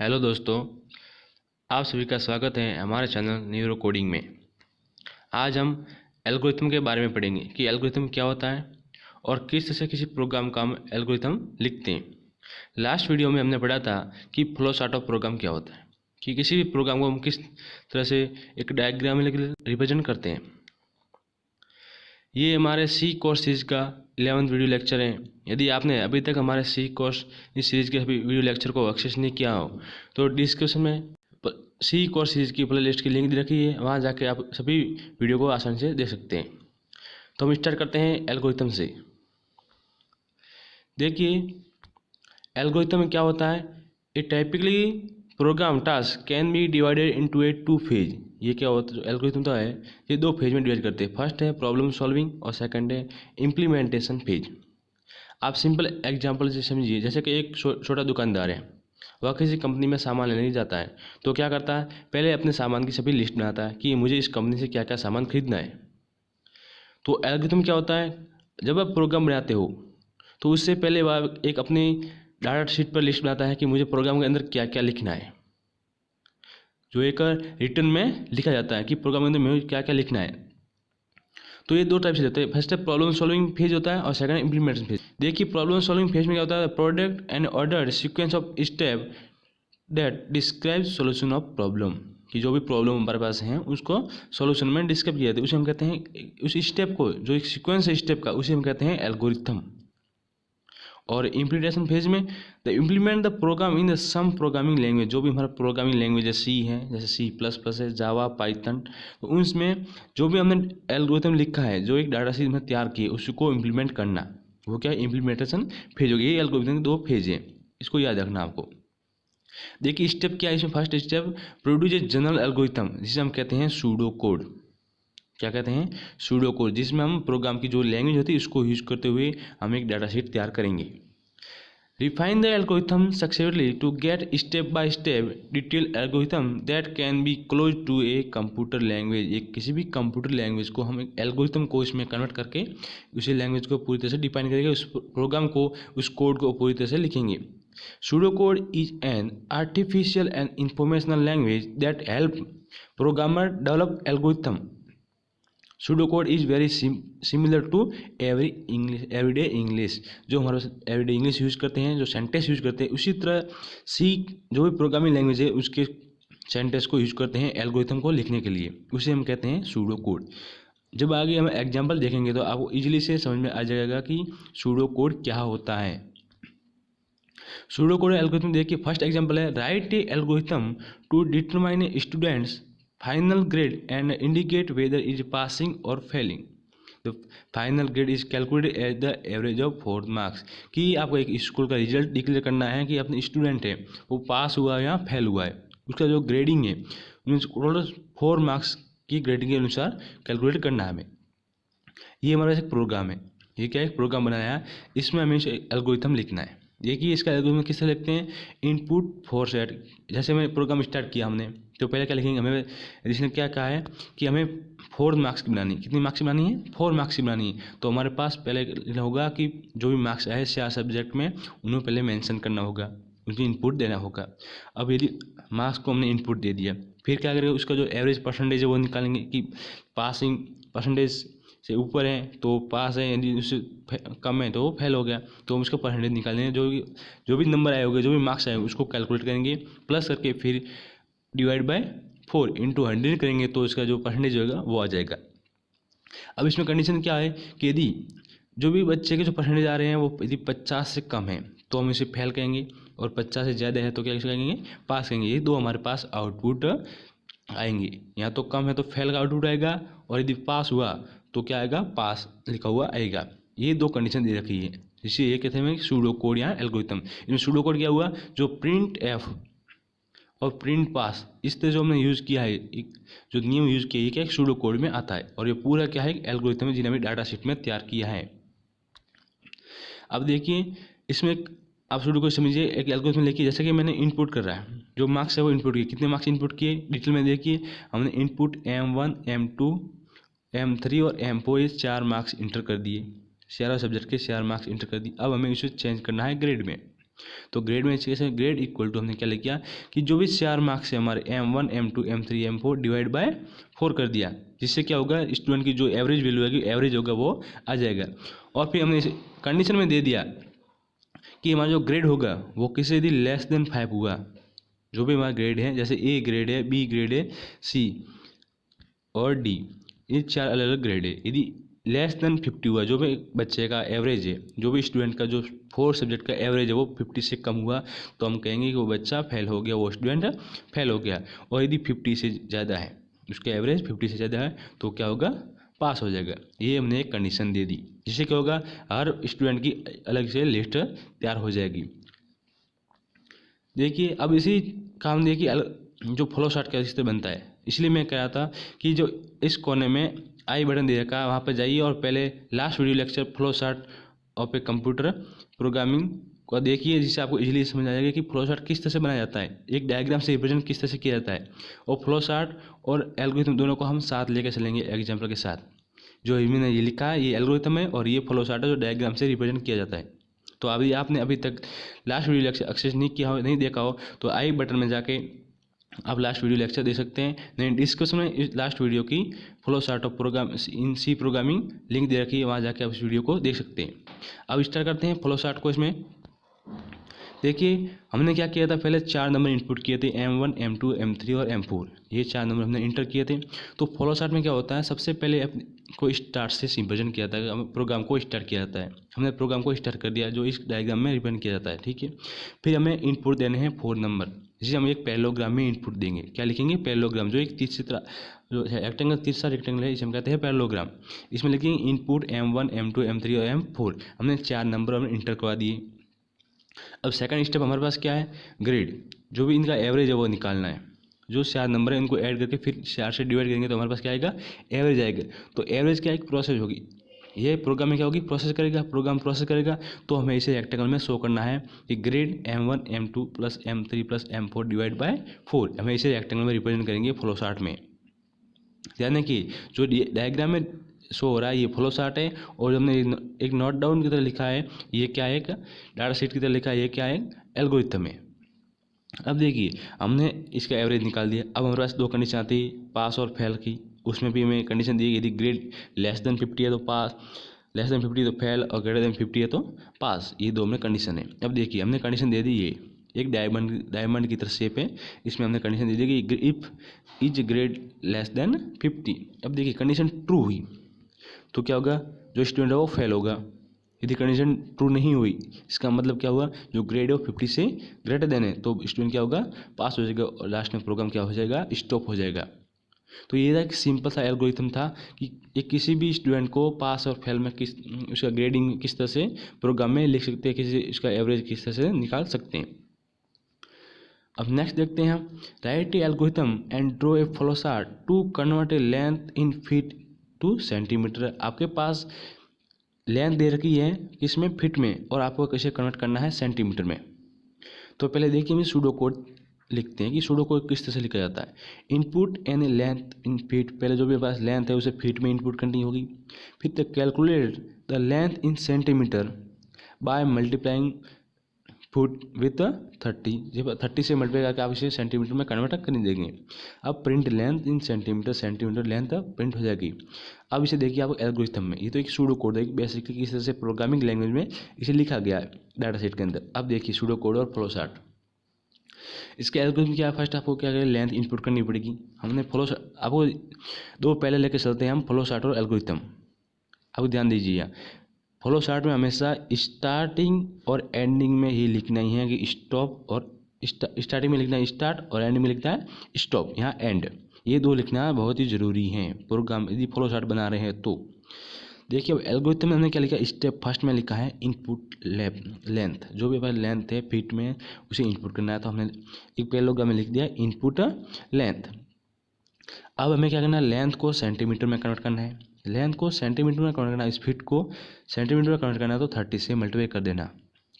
Hello दोस्तों, आप सभी का स्वागत है हमारे चैनल न्यूरो कोडिंग में। आज हम एल्गोरिथम के बारे में पढ़ेंगे कि एल्गोरिथम क्या होता है और किस तरह से किसी प्रोग्राम का हम एल्गोरिथम लिखते हैं। लास्ट वीडियो में हमने पढ़ा था कि फ्लो चार्ट ऑफ प्रोग्राम क्या होता है, कि किसी भी प्रोग्राम को हम किस तरह से एक डायग्राम में रिप्रेजेंट करते हैं। ये हमारे सी कोर्स सीरीज का 11वां वीडियो लेक्चर है। यदि आपने अभी तक हमारे सी कोर्स इस सीरीज के सभी वीडियो लेक्चर को एक्सेस नहीं किया हो तो डिस्क्रिप्शन में सी कोर्स सीरीज की प्लेलिस्ट की लिंक दे रखी है, वहाँ जाके आप सभी वीडियो को आसानी से देख सकते हैं। तो हम स्टार्ट करते हैं एल्गोरिथम से। देखिए, एल्गोरिथम में क्या होता है। A typically program task can be divided into a two phase. ये क्या होता है, जो एल्गोरिथम तो है ये दो फेज में डिवाइड करते हैं। फर्स्ट है प्रॉब्लम सॉल्विंग और सेकंड है इम्प्लीमेंटेशन फेज। आप सिंपल एग्जांपल से समझिए, जैसे कि एक छोटा दुकानदार है, वह किसी कंपनी में सामान लेने जाता है तो क्या करता है, पहले अपने सामान की सभी लिस्ट बनाता है कि मुझे इस कंपनी से क्या क्या सामान खरीदना है। तो एल्गोरिथम क्या होता है, जब आप प्रोग्राम बनाते हो तो उससे पहले वह एक अपनी डाटा शीट पर लिस्ट बनाता है कि मुझे प्रोग्राम के अंदर क्या क्या लिखना है, जो एक रिटर्न में लिखा जाता है कि प्रोग्राम के अंदर मुझे क्या क्या लिखना है। तो ये दो टाइप से होते हैं। फर्स्ट है प्रॉब्लम सॉल्विंग फेज होता है और सेकंड इम्प्लीमेंटेशन फेज। देखिए, प्रॉब्लम सॉल्विंग फेज में क्या होता है, product and order sequence of step that describe solution of problem. कि जो भी प्रॉब्लम हमारे पास है उसको सॉल्यूशन में डिस्क्राइब किया जाता है, उसे हम कहते हैं, उस स्टेप को, जो एक सीक्वेंस है स्टेप का, उसे हम कहते हैं एल्गोरिथम। और इम्प्लीमेंटेशन फेज में the implement the program in the some programming language. जो भी हमारा प्रोग्रामिंग लैंग्वेज है, सी है, जैसे C++ है, जावा, पाइथन, तो उसमें जो भी हमने एल्गोरिथम लिखा है, जो एक डाटा शीट में तैयार की है, उसको इम्प्लीमेंट करना, वो क्या है, इम्प्लीमेंटेशन फेज हो गया। ये एल्गोरिथम के दो फेज है, इसको याद रखना आपको। देखिए स्टेप क्या है इसमें। First step produce a general algorithm, जिसे हम कहते हैं सूडो कोड। क्या कहते हैं, सूडो कोड, जिसमें हम प्रोग्राम की जो लैंग्वेज होती है उसको यूज करते हुए हम एक डाटा शीट तैयार करेंगे। Refine the algorithm successfully to get step by step detail algorithm that can be close to a computer language. एक किसी भी कंप्यूटर लैंग्वेज को हम एक एल्गोरिथम को इसमें कन्वर्ट करके उसी लैंग्वेज को पूरी तरह से डिफाइन करेंगे, उस प्रोग्राम को, उस कोड को पूरी तरह से लिखेंगे। Pseudocode is an artificial and informational language that help programmer develop algorithm. Pseudocode is very similar to everyday English। जो हमारे everyday English यूज करते हैं, जो सेंटेंस यूज करते हैं, उसी तरह सी जो भी प्रोग्रामिंग लैंग्वेज है उसके सेंटेंस को यूज करते हैं एल्गोरिथम को लिखने के लिए, उसे हम कहते हैं सूडो कोड। जब आगे हम एग्जाम्पल देखेंगे तो आपको इजीली से समझ में आ जाएगा कि सूडो कोड क्या होता है। सूडो कोड एल्गोरिथम देखिए, फर्स्ट एग्जांपल है, write a algorithm to determine a students final grade and indicate whether is passing or failing. The final grade is calculated as the average of 4 marks. कि आपको एक school का result declare करना है कि अपने student है वो पास हुआ या फेल हुआ है, उसका जो ग्रेडिंग है टोटल 4 मार्क्स की ग्रेडिंग के अनुसार कैलकुलेट करना है हमें। ये हमारा एक प्रोग्राम है, ये क्या एक प्रोग्राम बनाया है, इसमें हमें एल्गोरिथम लिखना है। देखिए इसका एल्गोरिथम किस तरह लिखते हैं, इनपुट फॉर सेट। जैसे मैंने प्रोग्राम स्टार्ट किया हमने, तो पहले क्या लिखेंगे, हमें इसने क्या कहा है कि हमें 4 मार्क्स की बनानी है। कितनी मार्क्स की बनानी है, 4 मार्क्स की बनानी है। तो हमारे पास पहले होगा कि जो भी मार्क्स आए 4 सब्जेक्ट में, उन्हें पहले मेंशन करना होगा, उनकी इनपुट देना होगा। अब यदि मार्क्स को हमने इनपुट दे दिया, फिर क्या करेंगे, उसका जो एवरेज परसेंटेज है वो निकालेंगे कि पासिंग परसेंटेज से ऊपर है तो पास है, यदि उससे कम है तो वो फेल हो गया। तो हम उसका परसेंटेज निकालेंगे, जो भी नंबर आए होंगे, जो भी मार्क्स आए उसको कैलकुलेट करेंगे, प्लस करके फिर डिवाइड बाय 4 इंटू 100 करेंगे, तो इसका जो परसेंटेज होगा वो आ जाएगा। अब इसमें कंडीशन क्या है कि यदि जो भी बच्चे के जो परसेंटेज आ रहे हैं वो यदि 50 से कम है तो हम इसे फेल कहेंगे, और 50 से ज़्यादा है तो क्या कहेंगे, पास कहेंगे। ये दो हमारे पास आउटपुट आएंगे। यहाँ तो कम है तो फेल का आउटपुट आएगा, और यदि पास हुआ तो क्या आएगा, पास लिखा हुआ आएगा। ये दो कंडीशन दे रखी है, इसे ये कहते हैं सूडो कोड या एल्गोरिथम। इसमें सूडो कोड क्या हुआ, जो प्रिंट एफ और प्रिंट पास, इस तरह जो हमने यूज़ किया है, एक जो नियम यूज़ किया है, क्या एक सूडो कोड में आता है, और ये पूरा क्या है, एल्गोरिथम है, जिन्हें हमने डाटा शीट में तैयार किया है। अब देखिए इसमें आप सूडो कोड समझिए, एक एल्गोरिथम लिखिए, जैसे कि मैंने इनपुट कर रहा है, जो मार्क्स है वो इनपुट किए, कितने मार्क्स इनपुट किए डिटेल में देखिए। हमने इनपुट M1 M2 M3 और M4 ये 4 मार्क्स इंटर कर दिए, 4 सब्जेक्ट के 4 मार्क्स इंटर कर दिए। अब हमें इसे चेंज करना है ग्रेड में। तो ग्रेड में कैसे, ग्रेड इक्वल टू हमने क्या लिख किया कि जो भी 4 मार्क्स है हमारे M1 M2 M3 M4 divide by 4 कर दिया, जिससे क्या होगा स्टूडेंट की जो एवरेज वैल्यू है एवरेज होगा वो आ जाएगा। और फिर हमने कंडीशन में दे दिया कि हमारा जो ग्रेड होगा वो किसी यदि लेस देन 5 हुआ, जो भी हमारा ग्रेड है, जैसे A ग्रेड है, B ग्रेड है, C और D, ये 4 अलग अलग ग्रेड है। यदि लेस देन 50 हुआ, जो भी बच्चे का एवरेज है, जो भी स्टूडेंट का जो 4 सब्जेक्ट का एवरेज है वो 50 से कम हुआ, तो हम कहेंगे कि वो बच्चा फेल हो गया, वो स्टूडेंट फेल हो गया। और यदि 50 से ज़्यादा है, उसका एवरेज 50 से ज़्यादा है, तो क्या होगा, पास हो जाएगा। ये हमने एक कंडीशन दे दी, जिससे क्या होगा हर स्टूडेंट की अलग से लिस्ट तैयार हो जाएगी। देखिए अब इसी काम देखिए जो फ्लो चार्ट कैसे बनता है, इसलिए मैं कह रहा था कि जो इस कोने में आई बटन दे रखा है वहाँ पर जाइए और पहले last video lecture flow chart of a computer programming को देखिए, जिससे आपको इजीली समझ आ जाएगा कि फ्लो चार्ट किस तरह से बनाया जाता है, एक डायग्राम से रिप्रेजेंट किस तरह से किया जाता है। और फ्लो चार्ट और एल्गोरिथम दोनों को हम साथ लेकर चलेंगे एग्जाम्पल के साथ। जो मैंने ये लिखा है ये एल्गोरिथम है और ये फ्लो चार्ट है जो डायग्राम से रिप्रेजेंट किया जाता है। तो अभी आपने अभी तक लास्ट वीडियो लेक्चर एक्सेस नहीं किया हो, नहीं देखा हो, तो आई बटन में जाके आप लास्ट वीडियो लेक्चर दे सकते हैं। नहीं डिस्क्रिप्शन में इस लास्ट वीडियो की flow chart of program in C programming link दे रखी है, वहाँ जाके आप इस वीडियो को देख सकते हैं। अब स्टार्ट करते हैं फ्लो चार्ट को। इसमें देखिए हमने क्या किया था, पहले 4 नंबर इनपुट किए थे M1 M2 M3 और M4, ये 4 नंबर हमने इंटर किए थे। तो फ्लो चार्ट में क्या होता है, सबसे पहले को स्टार्ट से रिप्रेजेंट किया जाता है, प्रोग्राम को स्टार्ट किया जाता है। हमने प्रोग्राम को स्टार्ट कर दिया जो इस डायग्राम में रिप्रेजेंट किया जाता है, ठीक है। फिर हमें इनपुट देने हैं 4 नंबर, जिसे हम एक पैरेललोग्राम में इनपुट देंगे। क्या लिखेंगे, पैरेललोग्राम, जो एक तीसरी तरह जो रेक्टेंगल तीसरा रेक्टेंगल है, इसे हम कहते हैं पैरेललोग्राम। इसमें लिखेंगे इनपुट M1 M2 M3 और M4। हमने 4 नंबर हमने इंटर करवा दिए। अब सेकंड स्टेप हमारे पास क्या है, ग्रेड, जो भी इनका एवरेज है वो निकालना है। जो 4 नंबर है इनको ऐड करके फिर 4 से डिवाइड करेंगे तो हमारे पास क्या आएगा, एवरेज आएगा। तो एवरेज क्या एक प्रोसेस होगी, ये प्रोग्राम में क्या होगी, प्रोसेस करेगा, प्रोग्राम प्रोसेस करेगा। तो हमें इसे रेक्टेंगल में शो करना है कि grade M1 M2 plus M3 plus M4 divide by 4, हमें इसे रेक्टेंगल में रिप्रेजेंट करेंगे फ्लो चार्ट में। यानी कि जो डायग्राम में शो हो रहा है ये फ्लो चार्ट है, और हमने एक नोट डाउन की तरह लिखा है, ये क्या है, एक डाटा शीट की तरह लिखा है, ये क्या है, एल्गोरिथम है। अब देखिए हमने इसका एवरेज निकाल दिया। अब हमारे पास 2 कंडीशन आती है, पास और फेल की। उसमें भी हमें कंडीशन दी है, यदि ग्रेड लेस देन 50 है तो पास, लेस देन 50 तो फेल, और ग्रेटर देन 50 है तो पास। ये 2 में कंडीशन है। अब देखिए हमने कंडीशन दे दी, ये एक डायमंड की तरह शेप है, इसमें हमने कंडीशन दे दी कि if is grade less than 50। अब देखिए कंडीशन ट्रू हुई तो क्या होगा, जो स्टूडेंट है वो फेल होगा। यदि कंडीशन ट्रू नहीं हुई, इसका मतलब क्या हुआ, जो ग्रेड है वो 50 से ग्रेटर देन है, तो स्टूडेंट क्या होगा, पास हो जाएगा, और लास्ट में प्रोग्राम क्या हो जाएगा, स्टॉप हो जाएगा। तो ये एक सिंपल सा एल्गोरिथम था कि ये किसी भी स्टूडेंट को पास और फेल में किस उसका ग्रेडिंग किस तरह से प्रोग्राम में लिख सकते हैं, किसी उसका एवरेज किस तरह से निकाल सकते हैं। अब नेक्स्ट देखते हैं हम, write a algorithm and draw a flow chart to convert a length in feet to centimetre. आपके पास लेंथ दे रखी है किसमें, फिट में, और आपको कैसे कन्वर्ट करना है सेंटीमीटर में। तो पहले देखिए हम सूडो कोड लिखते हैं कि सूडो कोड किस तरह से लिखा जाता है। Input an length in feet, पहले जो भी पास लेंथ है उसे फीट में इनपुट करनी होगी। फिर the calculate the length in centimetre by multiplying foot with 30, जब 30 से मल्टीप्लाई करके आप इसे सेंटीमीटर में कन्वर्ट कर देंगे। अब print length in centimetre, centimetre length print हो जाएगी। अब इसे देखिए आप एल्गोरिथम में, ये तो एक सूडो कोड है, बेसिकली किस तरह से प्रोग्रामिंग लैंग्वेज में इसे लिखा गया है डाटा सेट के अंदर। अब देखिए सूडो कोड और फ्लो चार्ट, इसके एल्गोरिथम क्या है, फर्स्ट आपको क्या करें, लेंथ इनपुट करनी पड़ेगी। हमने फ्लो आपको 2 पहले लेके चलते हैं हम, फ्लो चार्ट और एल्गोरिथम। अब ध्यान दीजिए, फ्लो चार्ट में हमेशा स्टार्टिंग और एंडिंग में ही लिखना ही है कि स्टॉप, और स्टार्टिंग में लिखना है स्टार्ट और एंड में लिखना है स्टॉप, यहाँ एंड, ये 2 लिखना बहुत ही ज़रूरी है प्रोग्राम यदि फ्लो चार्ट बना रहे हैं तो। देखिए अब एल्गोरिथम में हमने क्या लिखा, स्टेप फर्स्ट में लिखा है इनपुट लेंथ, जो भी हमारी लेंथ है फीट में उसे इनपुट करना है। तो हमने एक पैरेललोग्राम में लिख दिया इनपुट लेंथ। अब हमें क्या करना है, लेंथ को सेंटीमीटर में कन्वर्ट करना है, लेंथ को सेंटीमीटर में कन्वर्ट करना है, इस फीट को सेंटीमीटर में कन्वर्ट करना है तो 30 से मल्टीप्लाई कर देना,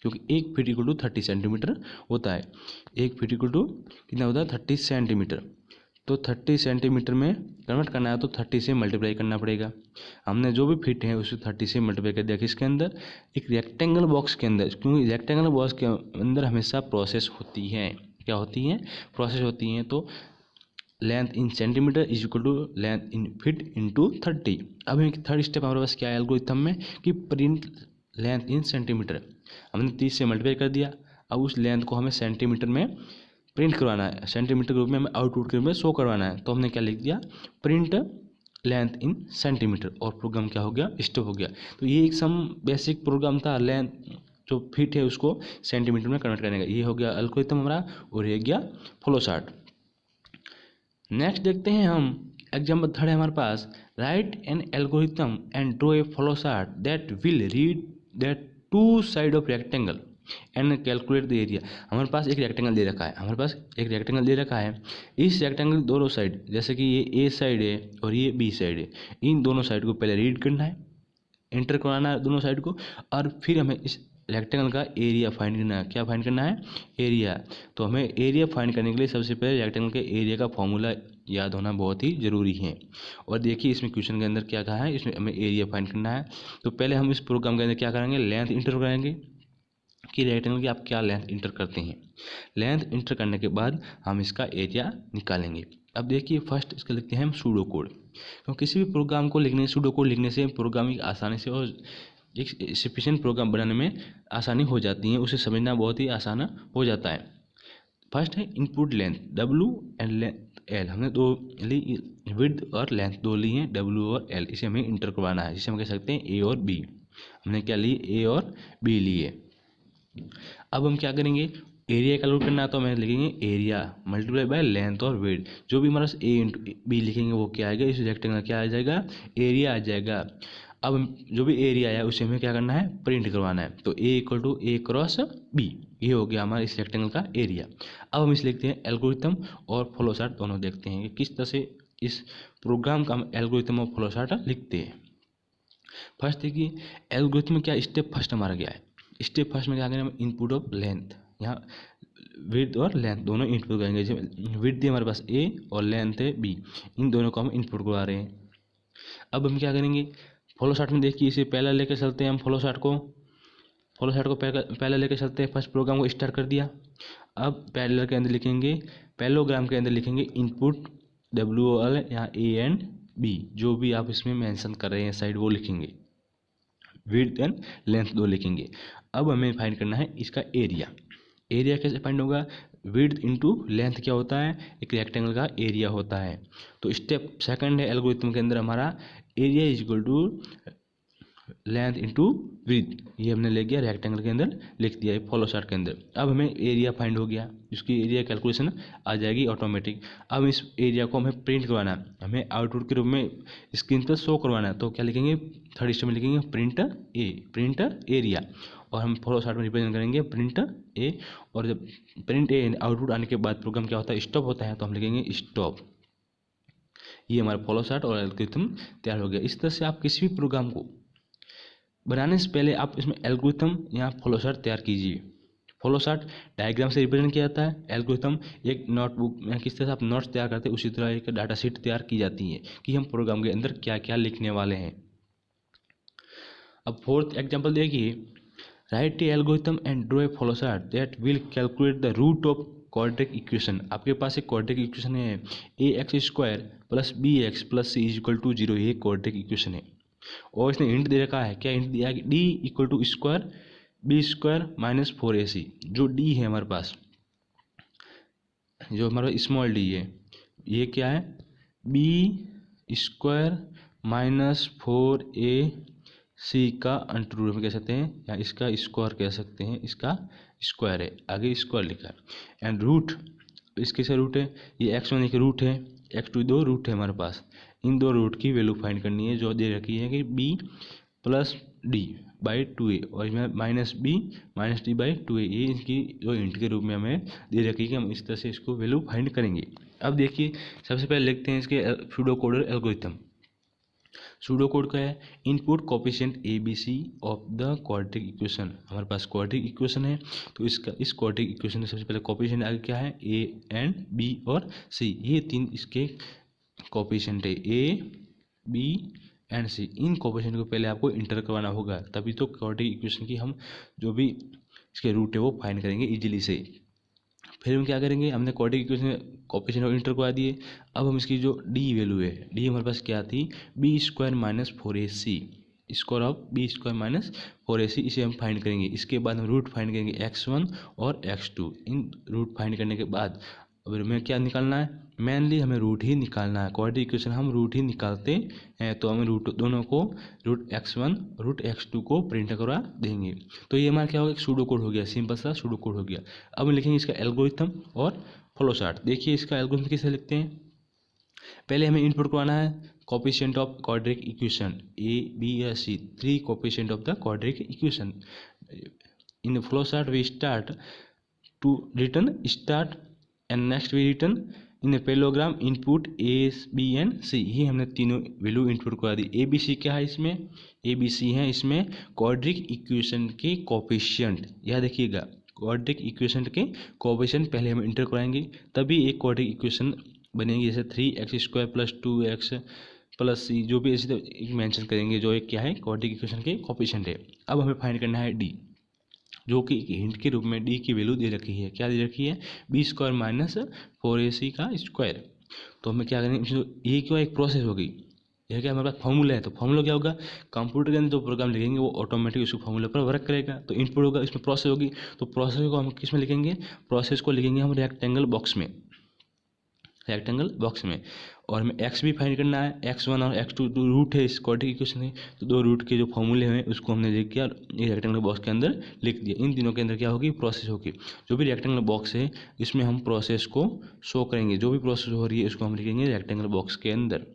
क्योंकि 1 फीट इक्वल टू 30 सेंटीमीटर होता है। 1 फीट इक्वल टू कितना होता है, 30 सेंटीमीटर। तो 30 सेंटीमीटर में कन्वर्ट करना है तो 30 से मल्टीप्लाई करना पड़ेगा। हमने जो भी फीट है उसे 30 से मल्टीप्लाई कर दिया। किसके अंदर? एक रेक्टेंगल बॉक्स के अंदर, क्योंकि रेक्टेंगल बॉक्स के अंदर हमेशा प्रोसेस होती है। क्या होती हैं? प्रोसेस होती हैं। तो length in centimetre is equal to length in feet into 30। अब थर्ड स्टेप हमारे पास क्या है एल्गोरिथम में कि प्रिंट लेंथ इन सेंटीमीटर। हमने 30 से मल्टीप्लाई कर दिया। अब उस लेंथ को हमें सेंटीमीटर में प्रिंट करवाना है, सेंटीमीटर के रूप में हमें आउटपुट के रूप में शो करवाना है। तो हमने क्या लिख दिया? प्रिंट लेंथ इन सेंटीमीटर, और प्रोग्राम क्या हो गया? स्टॉप हो गया। तो ये एक सम बेसिक प्रोग्राम था, लेंथ जो फीट है उसको सेंटीमीटर में कन्वर्ट करने का। ये हो गया एल्गोरिथम हमारा, और ये गया फ्लो चार्ट। नेक्स्ट देखते हैं हम एग्जाम्पल थर्ड है हमारे पास, write an algorithm and draw a flow chart that will read that two side of rectangle and calculate the area. हमारे पास एक रेक्टेंगल दे रखा है, इस रेक्टेंगल दोनों साइड, जैसे कि ये ए साइड है और ये बी साइड है, इन दोनों साइड को पहले रीड करना है, एंटर करवाना है दोनों साइड को, और फिर हमें इस रेक्टेंगल का एरिया फाइंड करना है। क्या फाइंड करना है? एरिया। तो हमें एरिया फाइंड करने के लिए सबसे पहले रेक्टेंगल के एरिया का फॉर्मूला याद होना बहुत ही ज़रूरी है। और देखिए इसमें क्वेश्चन के अंदर क्या कहा है, इसमें हमें एरिया फाइंड करना है। तो पहले हम इस प्रोग्राम के अंदर क्या करेंगे? लेंथ इंटर करेंगे कि रेक्टेंगल की आप क्या लेंथ इंटर करते हैं। लेंथ इंटर करने के बाद हम इसका एरिया निकालेंगे। अब देखिए फर्स्ट इसका लिखते हैं हम सूडो कोड। तो किसी भी प्रोग्राम को लिखने, सूडो कोड लिखने से प्रोग्रामिंग आसानी से और एक सफिशिएंट प्रोग्राम बनाने में आसानी हो जाती है, उसे समझना बहुत ही आसान हो जाता है। फर्स्ट है input length W and length L। हमने दो ली, विड्थ और लेंथ दो ली हैं, W और L। इसे हमें इंटर करवाना है, जिसे हम कह सकते हैं A और B। हमने क्या ली? A और B लिए। अब हम क्या करेंगे? एरिया कैलकुलेट करना है, तो हमें लिखेंगे एरिया मल्टीप्लाई बाय लेंथ और विड्थ। जो भी हमारा A इंटू B लिखेंगे वो क्या आएगा? इस रेक्टेंगल क्या आ जाएगा? एरिया आ जाएगा। अब जो भी एरिया आया उसे हमें क्या करना है? प्रिंट करवाना है। तो A equal to A cross B, ये हो गया हमारा इस रेक्टेंगल का एरिया। अब हम इसे लिखते हैं एल्गोरिथम और फ्लो चार्ट दोनों देखते हैं कि किस तरह से इस प्रोग्राम का हम एल्गोरिथम और फ्लो चार्ट लिखते हैं। फर्स्ट देखिए एल्गोरिथम में क्या स्टेप फर्स्ट हमारा क्या है? स्टेप फर्स्ट में क्या करेंगे? हम इनपुट ऑफ लेंथ, यहाँ विड्थ और लेंथ दोनों इनपुट करेंगे। जैसे विड्थ है हमारे पास A और लेंथ है B, इन दोनों को हम इनपुट करवा रहे हैं। अब हम क्या करेंगे? फ्लो चार्ट में देखिए इसे पहला लेकर चलते हैं हम। फ्लो चार्ट को पहले लेकर चलते हैं। फर्स्ट प्रोग्राम को स्टार्ट कर दिया। अब पैरेलल के अंदर लिखेंगे, पैरेललोग्राम के अंदर लिखेंगे इनपुट WL, यहाँ A एंड B, जो भी आप इसमें मेंशन कर रहे हैं साइड वो लिखेंगे। विड्थ एंड लेंथ दो लिखेंगे। अब हमें फाइंड करना है इसका एरिया। एरिया कैसे फाइंड होगा? विड्थ इंटू लेंथ क्या होता है? एक रेक्टेंगल का एरिया होता है। तो स्टेप सेकंड है एल्गोरिथम के अंदर हमारा, area is equal to length into width. ये हमने ले गया रेक्टेंगल के अंदर लिख दिया है फ्लो चार्ट के अंदर। अब हमें एरिया फाइंड हो गया, इसकी एरिया कैलकुलेशन आ जाएगी ऑटोमेटिक। अब इस एरिया को हमें प्रिंट करवाना है, हमें आउटपुट के रूप में स्क्रीन पर शो करवाना है। तो क्या लिखेंगे? थर्ड स्टेप में लिखेंगे प्रिंट एरिया, और हम फ्लो चार्ट में रिप्रेजेंट करेंगे प्रिंट A। और जब प्रिंट A आउटपुट आने के बाद प्रोग्राम क्या होता है? स्टॉप होता है, तो हम लिखेंगे स्टॉप। ये हमारा फ्लो चार्ट और एल्गोरिथम तैयार हो गया। इस तरह से आप किसी भी प्रोग्राम को बनाने से पहले आप इसमें एल्गोरिथम या फ्लो चार्ट तैयार कीजिए। फ्लो चार्ट डायग्राम से रिप्रेजेंट किया जाता है, एल्गोरिथम एक नोटबुक में किस तरह से आप नोट्स तैयार करते हैं उसी तरह एक डाटा शीट तैयार की जाती है कि हम प्रोग्राम के अंदर क्या क्या लिखने वाले हैं। अब फोर्थ एग्जाम्पल देखिए, write a algorithm and draw a flow chart that will calculate the root of quadratic equation. आपके पास एक क्वाड्रेटिक इक्वेशन है, ax² + bx + c = 0। ये क्वाड्रेटिक इक्वेशन है, और इसने हिंट दे रखा है। क्या हिंट दिया है? d = square b² - 4ac। जो d है हमारे पास, जो हमारा स्मॉल d है, ये क्या है? b² - 4ac का अंडर रूट में कह सकते हैं, या इसका स्क्वायर कह सकते हैं। इसका स्क्वायर है, आगे स्क्वायर लिखा है। एंड रूट, इसके से रूट है, ये x1 एक रूट है, x2 दो रूट है हमारे पास। इन दो रूट की वैल्यू फाइंड करनी है, जो दे रखी है कि b + d/2a, और इसमें -b - d/2a। ये इसकी जो हिंट के रूप में हमें दे रखी है कि हम इस तरह से इसको वैल्यू फाइंड करेंगे। अब देखिए सबसे पहले लिखते हैं इसके pseudo code algorithm. Pseudo code का है input coefficient a b c of the quadratic equation. हमारे पास क्वाड्रेटिक इक्वेशन है तो इस क्वाड्रेटिक इक्वेशन में सबसे पहले कोफिशिएंट आगे क्या है ए एंड बी और सी, ये तीन इसके कोफिशिएंट है ए बी एंड सी। इन कोफिशिएंट को पहले आपको इंटर करवाना होगा, तभी तो क्वाड्रेटिक इक्वेशन की हम जो भी इसके रूट है वो फाइंड करेंगे इजीली से। फिर हम क्या करेंगे, हमने क्वाड्रेटिक इक्वेशन कोफिशिएंट इंटर करवा दिए। अब हम इसकी जो डी वैल्यू है, डी हमारे पास क्या थी b square minus 4ac, square of b square minus 4ac, इसे हम फाइंड करेंगे। इसके बाद हम रूट फाइंड करेंगे x1 और x2। इन रूट फाइंड करने के बाद अब हमें क्या निकालना है, मेनली हमें रूट ही निकालना है। क्वाड्रेटिक इक्वेशन हम रूट ही निकालते हैं, तो हम रूट दोनों को रूट x1 रूट x2 को प्रिंट करवा देंगे। तो ये हमारा क्या होगा, एक सूडो कोड हो गया, सिंपल सा सूडो कोड हो गया। अब हम लिखेंगे इसका एल्गोरिथम और फ्लो चार्ट। देखिए इसका एल्गोरिथम किसे लिखते हैं, पहले हमें इनपुट करवाना है coefficient of quadratic equation A B या C, 3 coefficient of the quadratic equation. In flow chart we start to return start and next we return in parallelogram input A B and C. ये हमने तीनों value input करा दी। ए b सी क्या है इसमें, ए b सी है इसमें क्वाड्रेटिक इक्वेशन के कोफिशिएंट। यह देखिएगा क्वाड्रेटिक इक्वेशन के कोफिशिएंट पहले हम इंटर कराएंगे, तभी एक क्वाड्रेटिक इक्वेशन बनेगी। जैसे 3x² + 2x + c, जो भी ऐसे मेंशन करेंगे जो एक क्या है क्वाड्रेटिक इक्वेशन के कोफिशिएंट है। अब हमें फाइंड करना है डी, जो कि हिंट के रूप में डी की वैल्यू दे रखी है। क्या दे रखी है, बी स्क्वायर माइनस 4ac का स्क्वायर। तो हमें क्या करेंगे, ये क्या एक प्रोसेस होगी, यह क्या हमारे पास फॉर्मूला है। तो फॉर्मूला क्या होगा, कंप्यूटर के अंदर जो प्रोग्राम लिखेंगे वो ऑटोमेटिक उसको फॉर्मूला पर वर्क करेगा। तो इनपुट होगा, इसमें प्रोसेस होगी, तो प्रोसेस को हम किस में लिखेंगे, प्रोसेस को लिखेंगे हम रेक्टेंगल बॉक्स में, रेक्टेंगल बॉक्स में। और हमें x भी फाइंड करना है, x1 और x2 दो रूट है इस क्वाड्रेटिक इक्वेशन है, तो दो रूट के जो फॉर्मूले हैं उसको हमने लिख किया ये रेक्टेंगल बॉक्स के अंदर लिख दिया। इन तीनों के अंदर क्या होगी, प्रोसेस होगी। जो भी रेक्टेंगल बॉक्स है इसमें हम प्रोसेस को शो करेंगे, जो भी प्रोसेस हो रही है उसको हम लिखेंगे रेक्टेंगल बॉक्स के अंदर।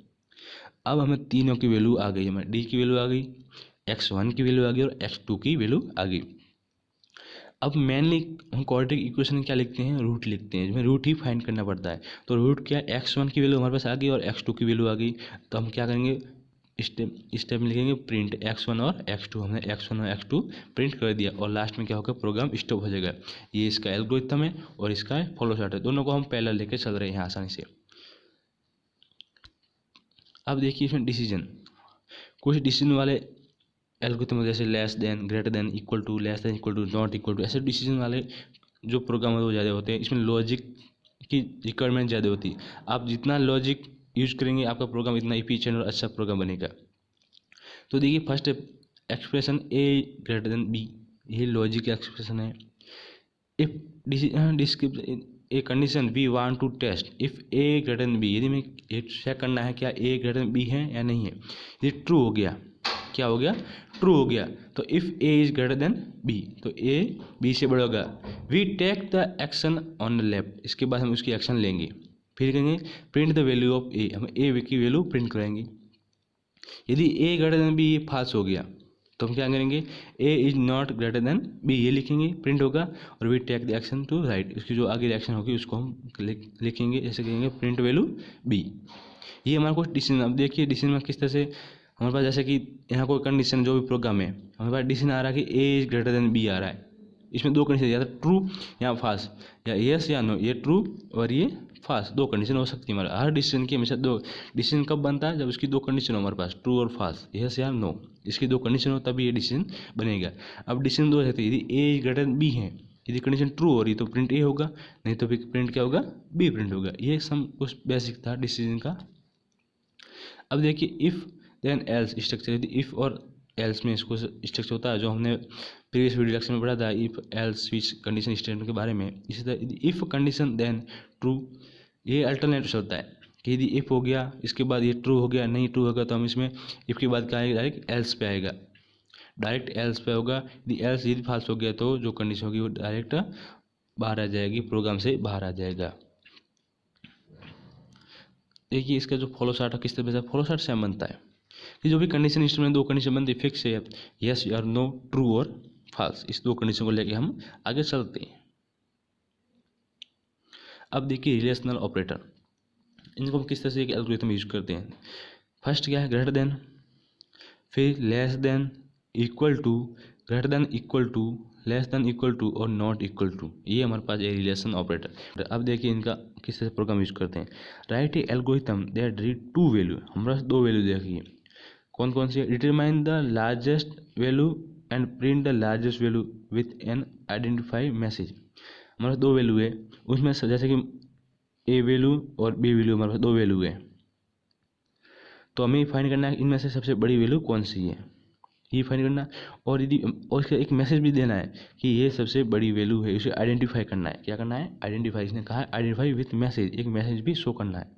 अब हमें तीनों की वैल्यू आ गई, हमें डी की वैल्यू आ गई, x1 की वैल्यू आ गई और x2 की वैल्यू आ गई। अब मेनली हम क्वाड्रेटिक इक्वेशन में क्या लिखते हैं, रूट लिखते हैं, जिसमें रूट ही फाइंड करना पड़ता है। तो रूट क्या, x1 की वैल्यू हमारे पास आ गई और x2 की वैल्यू आ गई। तो हम क्या करेंगे, स्टेप में लिखेंगे प्रिंट x1 और x2। हमने x1 और x2 प्रिंट कर दिया और लास्ट में क्या होगा, प्रोग्राम स्टॉप हो जाएगा। ये इसका एल्गोरिथम है और इसका फ्लो चार्ट है, दोनों को हम पैरेलल लेके चल रहे हैं आसानी से। अब देखिए इसमें डिसीजन, कुछ डिसीजन वाले एल्गोरिथम जैसे less than, greater than, equal to, less than, equal to, not equal to, ऐसे डिसीजन वाले जो प्रोग्राम है वो ज़्यादा होते हैं। इसमें लॉजिक की रिक्वायरमेंट ज़्यादा होती है। आप जितना लॉजिक यूज करेंगे आपका प्रोग्राम इतना इफिशिएंट और अच्छा प्रोग्राम बनेगा। तो देखिए first expression a greater than B, ये लॉजिक का एक्सप्रेशन है। If description a condition we want to test if a greater than b, यदि मैं ये चेक करना है क्या ए ग्रेटर देन बी है या नहीं है। यदि ट्रू हो गया, क्या हो गया, ट्रू हो गया, तो if A is greater than B, तो ए बी से बड़ा होगा। We take the action on the left, इसके बाद हम उसकी एक्शन लेंगे। फिर कहेंगे print the value of A, हम ए की वैल्यू प्रिंट कराएंगे। यदि ए ग्रेटर देन बी ये फाल्स हो गया तो हम क्या करेंगे, A is not greater than B, ये लिखेंगे, प्रिंट होगा। और we take the action to right, इसकी जो आगे रिएक्शन होगी उसको हम लिखेंगे, ऐसे कहेंगे प्रिंट वैल्यू बी। ये हमारा कुछ डिसीजन। अब देखिए डिसीजन में किस तरह से हमारे पास, जैसे कि यहाँ कोई कंडीशन जो भी प्रोग्राम है हमारे पास डिसीजन आ रहा है कि ए इज ग्रेटर देन बी आ रहा है। इसमें दो कंडीशन, या तो ट्रू या फाल्स, या येस या नो, ये ट्रू और ये फाल्स, दो कंडीशन हो सकती है हमारे हर डिसीजन की। हमेशा दो डिसीजन कब बनता है, जब उसकी दो कंडीशन हो हमारे पास, ट्रू और फाल्स, येस या नो, इसकी दो कंडीशन हो तभी ये डिसीजन बनेगा। अब डिसीजन दो रहते हैं, यदि ए इज ग्रेटर देन बी है, यदि कंडीशन ट्रू हो रही तो प्रिंट ए होगा, नहीं तो फिर प्रिंट क्या होगा, बी प्रिंट होगा। ये सम कुछ बेसिक था डिसीजन का। अब देखिए इफ़ देन एल्स स्ट्रक्चर, यदि इफ़ और एल्स में इसको स्ट्रक्चर होता है जो हमने प्रीवियस वीडियो लेक्चर में पढ़ा था, if else switch condition statement के बारे में। इसी तरह इफ़ कंडीशन देन ट्रू, ये अल्टरनेटिव चलता है कि यदि इफ़ हो गया इसके बाद ये ट्रू हो गया, नहीं ट्रू होगा तो हम इसमें इफ़ के बाद क्या आएगा, डायरेक्ट एल्स पे आएगा, डायरेक्ट एल्स पे होगा। यदि फाल्स हो गया तो जो कंडीशन होगी वो डायरेक्ट बाहर आ जाएगी, प्रोग्राम से बाहर आ जाएगा। देखिए इसका जो फॉलो चार्ट है किस तरह से फॉलो चार्ट से बनता है कि जो भी कंडीशन इंस्ट्रूमेंट दो कंडीशन बनती है फिक्स है, यस और नो, ट्रू और फॉल्स, इस दो कंडीशन को लेके हम आगे चलते हैं। अब देखिए रिलेशनल ऑपरेटर, इनको हम किस तरह से एक एल्गोरिथम यूज करते हैं। फर्स्ट क्या है, ग्रेटर देन, फिर less than, equal to, greater than equal to, less than equal to और नॉट इक्वल टू, ये हमारे पास है रिलेशन ऑपरेटर। अब देखिए इनका किस तरह प्रोग्राम यूज करते हैं। Write a algorithm that read two value, हमारे पास दो वैल्यू देखिए, कौन कौन सी है, determine the largest value and print the largest value with an identify message. हमारे पास दो वैल्यू है, उसमें जैसे कि ए वैल्यू और बी वैल्यू, हमारे पास दो वैल्यू है, तो हमें फाइंड करना है इनमें से सबसे बड़ी वैल्यू कौन सी है, ये फाइंड करना। और यदि और इसका एक मैसेज भी देना है कि ये सबसे बड़ी वैल्यू है, इसे आइडेंटिफाई करना है। क्या करना है, आइडेंटिफाई, इसने कहा है आइडेंटिफाई विथ मैसेज, एक मैसेज भी शो करना है।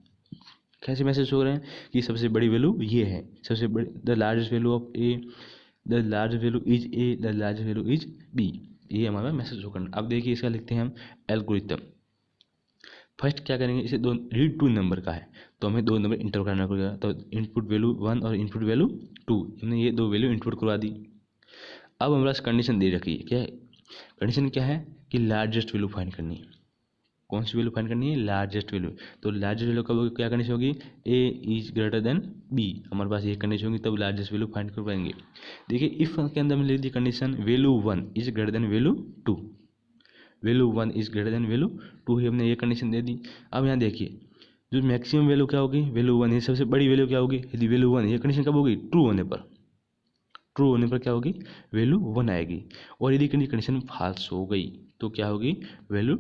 कैसे मैसेज शो रहे हैं कि सबसे बड़ी वैल्यू ये है, सबसे बड़ी, the largest value of a, the largest value is a, the largest value is b, ये हमारा मैसेज शो करना। अब देखिए इसका लिखते हैं हम एल्गोरिथम। फर्स्ट क्या करेंगे, इसे दो रीड टू नंबर का है, तो हमें दो नंबर इंटर करना पड़ेगा, तो इनपुट वैल्यू 1 और इनपुट वैल्यू 2, हमने ये दो वैल्यू इनपुट करवा दी। अब हमारे पास कंडीशन दे रखी है, क्या है कंडीशन, क्या है कि लार्जेस्ट वैल्यू फाइंड करनी है। कौन सी वैल्यू फाइंड करनी है, लार्जेस्ट वैल्यू। तो लार्जेस्ट वैल्यू कब होगी, क्या कंडीशन होगी, ए इज ग्रेटर देन बी, हमारे पास ये कंडीशन होगी, तब लार्जेस्ट वैल्यू फाइंड कर पाएंगे। देखिए इफ के अंदर हमने लिख दी condition value 1 is greater than value 2, value 1 is greater than value 2 ही हमने ये कंडीशन दे दी। अब यहाँ देखिए जो मैक्सिमम वैल्यू क्या होगी, वैल्यू 1, ये सबसे बड़ी वैल्यू क्या होगी, यदि वैल्यू 1, ये कंडीशन कब होगी, ट्रू होने पर, ट्रू होने पर क्या होगी, वैल्यू 1 आएगी। और यदि कंडीशन फॉल्स हो गई तो क्या होगी, वैल्यू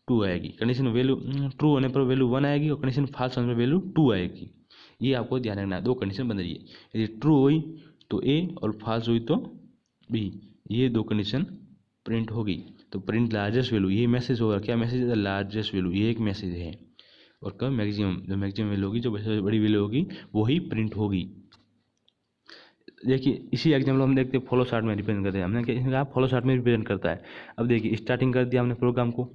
2 आएगी। कंडीशन वैल्यू ट्रू होने पर वैल्यू 1 आएगी और कंडीशन फॉल्स होने पर वैल्यू 2 आएगी। ये आपको ध्यान रखना है, दो कंडीशन बन रही है, यदि ट्रू हुई तो ए और फॉल्स हुई तो बी, ये दो कंडीशन प्रिंट होगी। तो प्रिंट लार्जेस्ट वैल्यू, ये मैसेज होगा, क्या मैसेज है, लार्जेस्ट वैल्यू, ये एक मैसेज है। और कब मैक्सिमम, जो मैक्सिमम वैल्यू होगी, जो सबसे बड़ी वैल्यू होगी वही प्रिंट होगी। देखिए इसी एग्जाम्पल हम देखते हैं फॉलो चार्ट में रिप्रेजेंट करते हैं, हमने कहा फॉलो चार्ट में रिप्रेजेंट करता है। अब देखिए स्टार्टिंग कर दिया हमने प्रोग्राम को,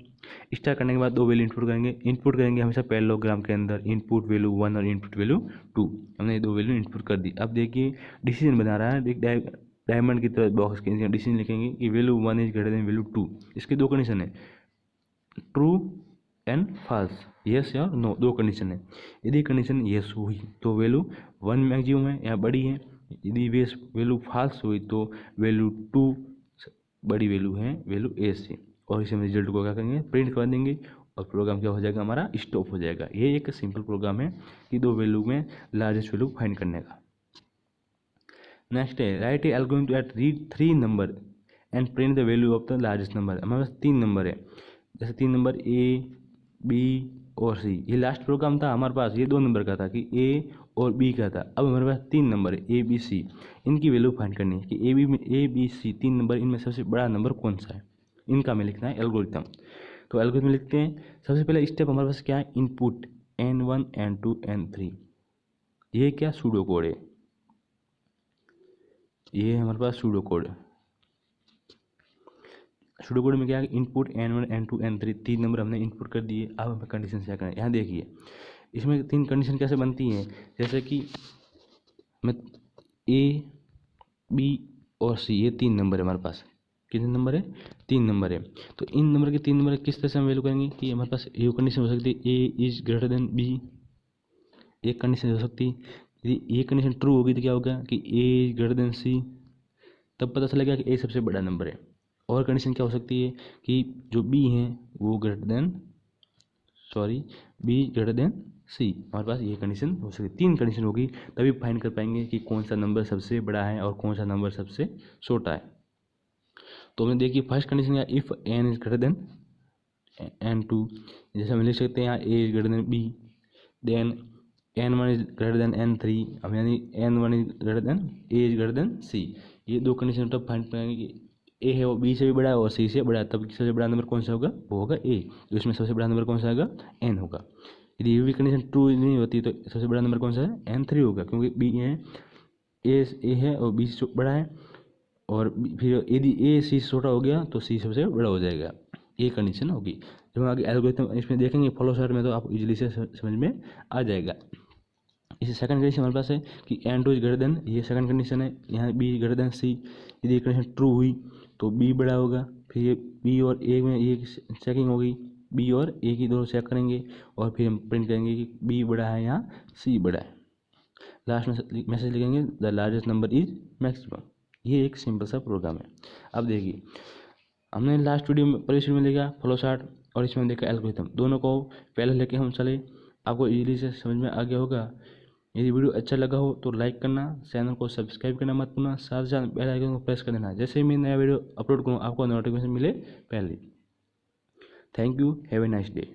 स्टार्ट करने के बाद दो वैल्यू इनपुट करेंगे हमेशा पैरेललोग्राम के अंदर, इनपुट वैल्यू 1 और इनपुट वैल्यू 2, हमने ये दो वैल्यू इनपुट कर दी। अब देखिए डिसीजन बना रहा है, डायमंड की तरह बॉक्स के डिसीजन लिखेंगे कि value 1 is greater than value 2, इसकी दो कंडीशन है, ट्रू एंड फॉल्स, यस या नो, दो कंडीशन है। यदि कंडीशन यस हुई तो वैल्यू 1 मैक्सिमम है या बड़ी है, यदि वैल्यू फॉल्स हुई तो वैल्यू 2 बड़ी वैल्यू है, वैल्यू ए से, और इसे हम रिजल्ट को क्या करेंगे, प्रिंट कर देंगे और प्रोग्राम क्या हो जाएगा, हमारा स्टॉप हो जाएगा। ये एक सिंपल प्रोग्राम है कि दो वैल्यू में लार्जेस्ट वैल्यू फाइंड करने का। नेक्स्ट है write a algorithm to at read 3 number and print the value of the largest number. हमारे पास 3 नंबर है, जैसे 3 नंबर ए बी और सी, ये लास्ट प्रोग्राम था हमारे पास, ये 2 नंबर का था कि ए और बी का था। अब हमारे पास 3 नंबर है ए बी सी, इनकी वैल्यू फाइंड करनी है कि ए बी सी 3 नंबर, इनमें सबसे बड़ा नंबर कौन सा है, इनका हमें लिखना है एल्गोरिथम। तो एल्गोरिथम लिखते हैं, सबसे पहले स्टेप हमारे पास क्या है, इनपुट N1 N2 N3, ये क्या सूडो कोड है, ये हमारे पास सूडो कोड है। सूडो कोड में क्या है, input N1 N2 N3, 3 number हमने इनपुट कर दिए। अब हमें कंडीशन क्या करें, यहाँ देखिए इसमें 3 कंडीशन कैसे बनती हैं, जैसे कि मैं ए बी और सी, ये 3 नंबर है हमारे पास, कितने नंबर है, 3 नंबर है। तो इन नंबर के 3 नंबर किस तरह से हम वैल्यू करेंगे कि हमारे पास ये कंडीशन हो सकती है ए इज ग्रेटर देन बी, एक कंडीशन हो सकती है, यदि ये कंडीशन ट्रू होगी तो क्या होगा कि ए इज ग्रेटर देन सी, तब पता चलेगा कि ए सबसे बड़ा नंबर है। और कंडीशन क्या हो सकती है कि जो बी है वो greater than, B greater than C, हमारे पास ये कंडीशन हो सकती है। 3 कंडीशन होगी तभी फाइंड कर पाएंगे कि कौन सा नंबर सबसे बड़ा है और कौन सा नंबर सबसे छोटा है। तो हमने देखिए फर्स्ट कंडीशन है if N is greater than N2, जैसे हम लिख सकते हैं यहाँ A is greater than B, then N1 is greater than N3, हम यानी N1 is greater than A is greater than C, ये दो कंडीशन तब फाइंड करेंगे कि ए है वो बी से भी बड़ा है और सी से बड़ा है, तब सबसे बड़ा नंबर कौन सा होगा, वो होगा ए, तो इसमें सबसे बड़ा नंबर कौन सा होगा, एन होगा। यदि ये भी कंडीशन ट्रू नहीं होती तो सबसे बड़ा नंबर कौन सा है, N3 होगा, क्योंकि बी है ए है और बी से बड़ा है, और फिर यदि ए सी से छोटा हो गया तो सी सबसे बड़ा हो जाएगा, ये कंडीशन होगी। जब हम आगे एल्गोरिथम इसमें देखेंगे फॉलो चार्ट में तो आप इजीली से समझ में आ जाएगा। इसे सेकंड कंडीशन हमारे पास है कि N2 इज ग्रेटर देन, ये सेकंड कंडीशन है, यहाँ बी ग्रेटर देन सी, यदि ये कंडीशन ट्रू हुई तो बी बड़ा होगा, फिर ये बी और ए में ये चेकिंग होगी, बी और ए की दोनों चेक करेंगे और फिर हम प्रिंट करेंगे कि बी बड़ा है या सी बड़ा है। लास्ट में मैसेज लिखेंगे the largest number is maximum. ये एक सिंपल सा प्रोग्राम है। अब देखिए हमने लास्ट वीडियो में प्रीवियस वीडियो में देखा फ्लो चार्ट और इसमें देखा एल्गोरिथम, दोनों को पहले लेके हम चले। आपको इजीली से समझ में आ गया होगा। यदि वीडियो अच्छा लगा हो तो लाइक करना, चैनल को सब्सक्राइब करना मत भूलना, साथ साथ बेल आइकन को प्रेस कर देना, जैसे ही मैं नया वीडियो अपलोड करूँ आपको नोटिफिकेशन मिले पहले। Thank you, have a nice day.